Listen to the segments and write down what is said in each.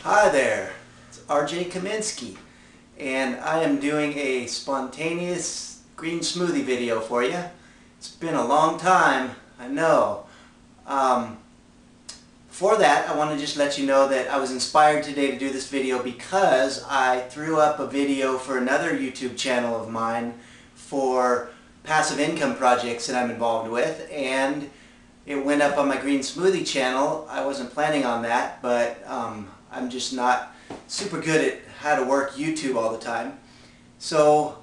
Hi there, it's RJ Kaminsky, and I am doing a spontaneous green smoothie video for you. It's been a long time, I know. Before that, I want to just let you know that I was inspired today to do this video because I threw up a video for another YouTube channel of mine for passive income projects that I'm involved with, and it went up on my Green Smoothie channel. I wasn't planning on that, but I'm just not super good at how to work YouTube all the time. So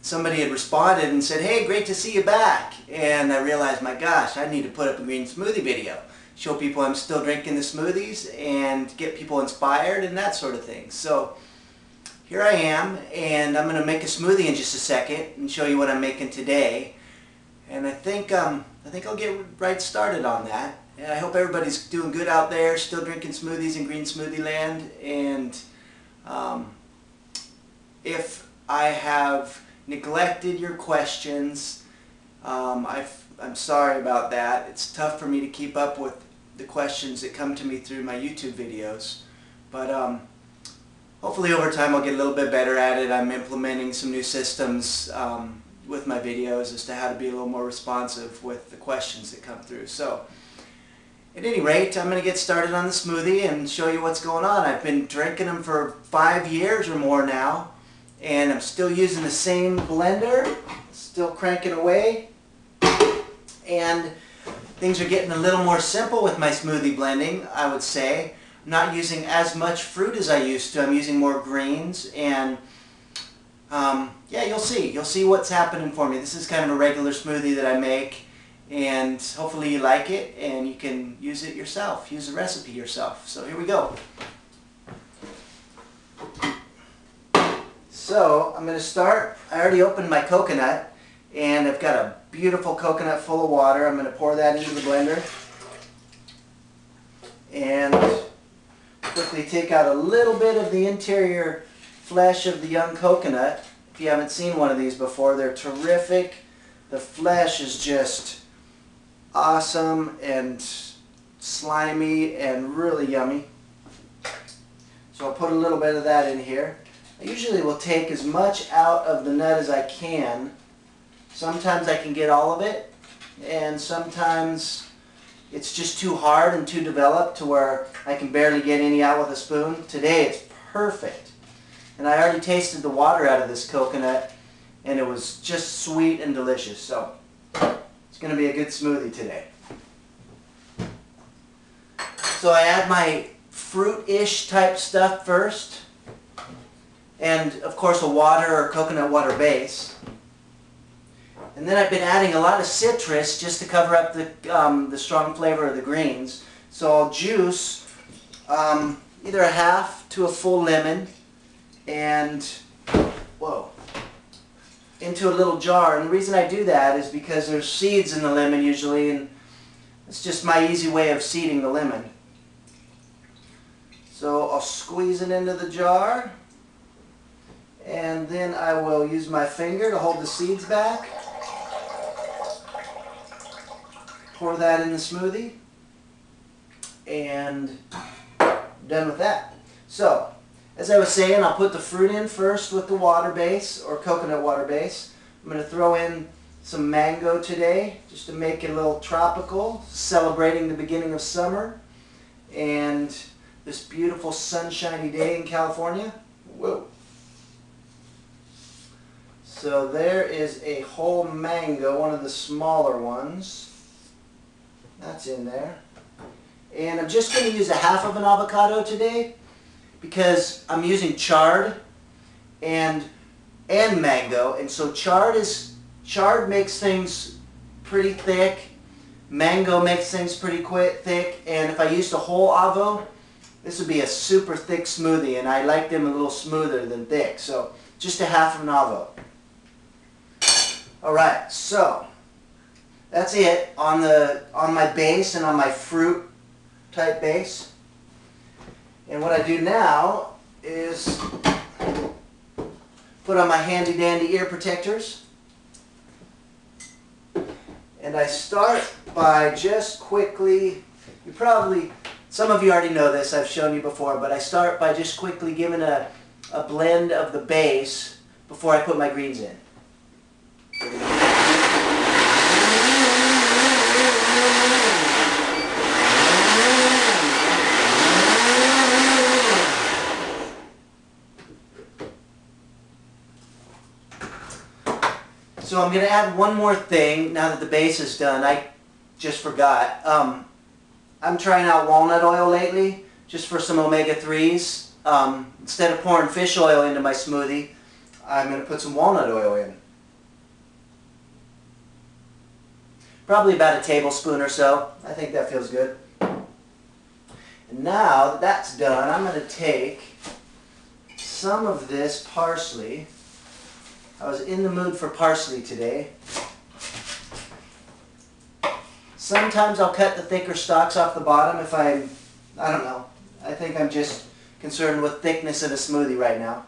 somebody had responded and said, "Hey, great to see you back." And I realized, my gosh, I need to put up a green smoothie video. Show people I'm still drinking the smoothies and get people inspired and that sort of thing. So here I am, and I'm going to make a smoothie in just a second and show you what I'm making today. And I think I'll get right started on that. And I hope everybody's doing good out there, still drinking smoothies in Green Smoothie Land. And if I have neglected your questions, I'm sorry about that. It's tough for me to keep up with the questions that come to me through my YouTube videos. But hopefully over time I'll get a little bit better at it. I'm implementing some new systems with my videos as to how to be a little more responsive with the questions that come through. So at any rate, I'm going to get started on the smoothie and show you what's going on. I've been drinking them for 5 years or more now, and I'm still using the same blender, still cranking away, and things are getting a little more simple with my smoothie blending, I would say. I'm not using as much fruit as I used to. I'm using more greens, and yeah, you'll see what's happening for me. This is kind of a regular smoothie that I make, and hopefully you like it and you can use it yourself, use the recipe yourself. So here we go. So I'm going to start. I already opened my coconut, and I've got a beautiful coconut full of water. I'm going to pour that into the blender and quickly take out a little bit of the interior flesh of the young coconut. If you haven't seen one of these before, they're terrific. The flesh is just awesome and slimy and really yummy. So I'll put a little bit of that in here. I usually will take as much out of the nut as I can. Sometimes I can get all of it, and sometimes it's just too hard and too developed to where I can barely get any out with a spoon. Today it's perfect. And I already tasted the water out of this coconut, and it was just sweet and delicious. So it's going to be a good smoothie today. So I add my fruit-ish type stuff first, and of course a water or coconut water base. And then I've been adding a lot of citrus just to cover up the strong flavor of the greens. So I'll juice either a half to a full lemon and into a little jar. And the reason I do that is because there's seeds in the lemon usually, and it's just my easy way of seeding the lemon. So I'll squeeze it into the jar, and then I will use my finger to hold the seeds back. Pour that in the smoothie, and done with that. So, as I was saying, I'll put the fruit in first with the water base, or coconut water base. I'm going to throw in some mango today, just to make it a little tropical, celebrating the beginning of summer, and this beautiful sunshiny day in California. Whoa! So there is a whole mango, one of the smaller ones. That's in there. And I'm just going to use a half of an avocado today because I'm using chard and mango. And so chard makes things pretty thick. Mango makes things pretty thick. And if I used a whole avo, this would be a super thick smoothie. And I like them a little smoother than thick. So just a half of an avo. Alright, so that's it on my base and on my fruit type base. And what I do now is put on my handy dandy ear protectors, and I start by just quickly, you probably Some of you already know this, I've shown you before, but I start by just quickly giving a blend of the base before I put my greens in. So I'm going to add one more thing now that the base is done. I just forgot. I'm trying out walnut oil lately, just for some omega-3s. Instead of pouring fish oil into my smoothie, I'm going to put some walnut oil in. Probably about a tablespoon or so. I think that feels good. And now that that's done, I'm going to take some of this parsley. I was in the mood for parsley today. Sometimes I'll cut the thicker stalks off the bottom if I don't know. I think I'm just concerned with thickness in a smoothie right now.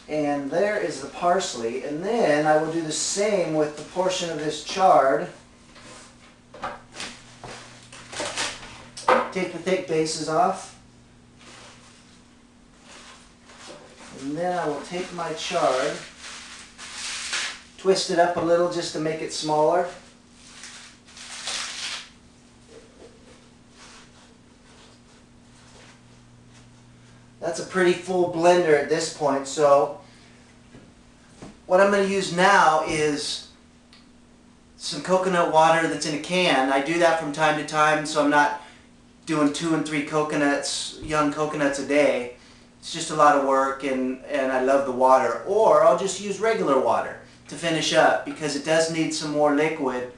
And there is the parsley. And then I will do the same with the portion of this chard. Take the thick bases off. And then I will take my chard, twist it up a little just to make it smaller. That's a pretty full blender at this point, so what I'm going to use now is some coconut water that's in a can. I do that from time to time, so I'm not doing 2 and 3 coconuts, young coconuts a day. It's just a lot of work, and I love the water. Or I'll just use regular water to finish up, because it does need some more liquid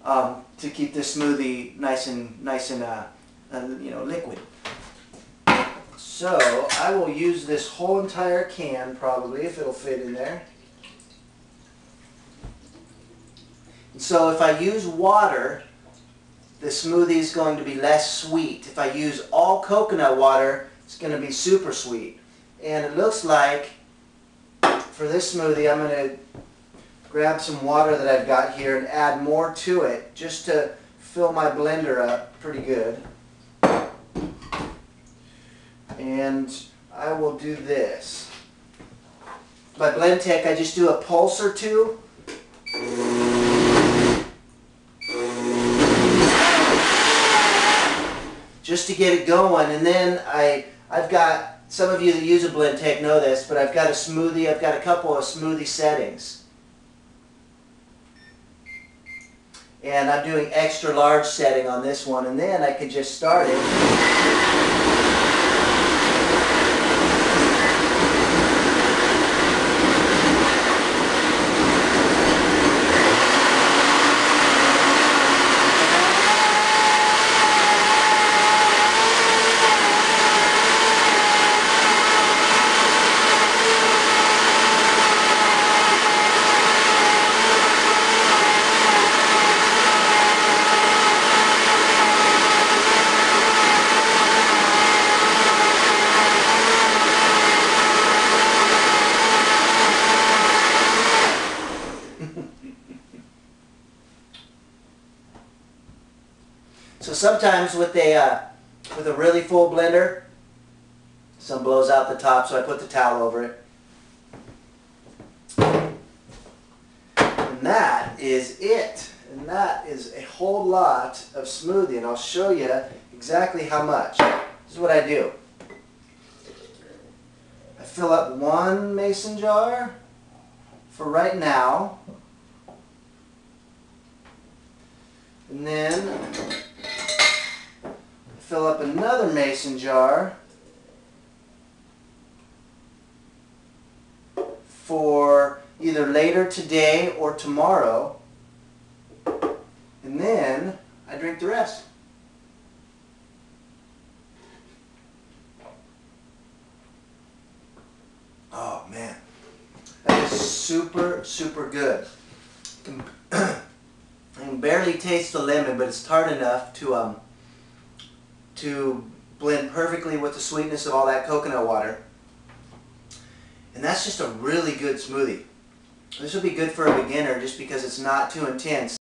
to keep this smoothie nice and you know, liquid. So I will use this whole entire can probably, if it'll fit in there. And so if I use water, the smoothie is going to be less sweet. If I use all coconut water, it's going to be super sweet. And it looks like for this smoothie I'm going to grab some water that I've got here and add more to it just to fill my blender up pretty good. And I will do this. My blend tech, I just do a pulse or two. Just to get it going. And then I've got, some of you that use a blend tech know this, but I've got a smoothie, I've got a couple of smoothie settings. And I'm doing extra large setting on this one, and then I can just start it. So sometimes with a really full blender, some blows out the top, so I put the towel over it. And that is it. And that is a whole lot of smoothie, and I'll show you exactly how much. This is what I do. I fill up 1 mason jar for right now, and then fill up another mason jar for either later today or tomorrow, and then I drink the rest. Oh man, that is super, super good. I can barely taste the lemon, but it's tart enough to blend perfectly with the sweetness of all that coconut water. And that's just a really good smoothie. This would be good for a beginner just because it's not too intense.